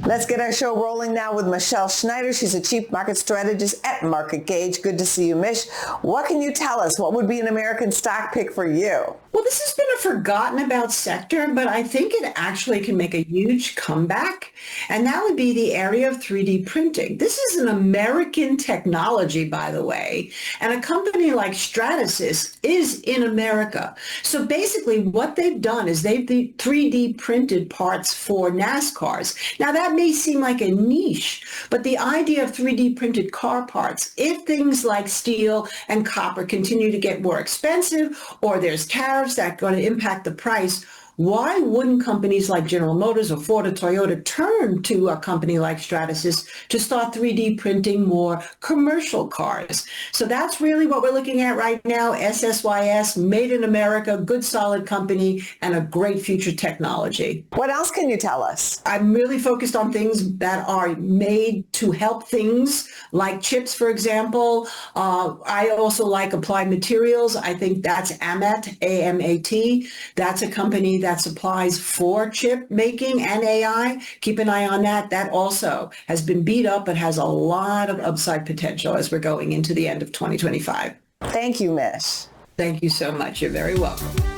Let's get our show rolling now with Michelle Schneider. She's a chief market strategist at MarketGauge. Good to see you, Mish. What can you tell us? What would be an American stock pick for you? Well, this has been a forgotten about sector, but I think it actually can make a huge comeback. And that would be the area of 3D printing. This is an American technology, by the way, and a company like Stratasys is in America. So basically what they've done is they've 3D printed parts for NASCARs. Now that may seem like a niche, but the idea of 3D printed car parts, if things like steel and copper continue to get more expensive or there's tariffs that are going to impact the price, why wouldn't companies like General Motors or Ford or Toyota turn to a company like Stratasys to start 3D printing more commercial cars? So that's really what we're looking at right now. SSYS, made in America, good solid company, and a great future technology. What else can you tell us? I'm really focused on things that are made to help things like chips, for example. I also like Applied Materials. I think that's AMAT, A-M-A-T. That's a company that supplies for chip making and AI. Keep an eye on that. That also has been beat up but has a lot of upside potential as we're going into the end of 2025. Thank you, Mish. Thank you so much. You're very welcome.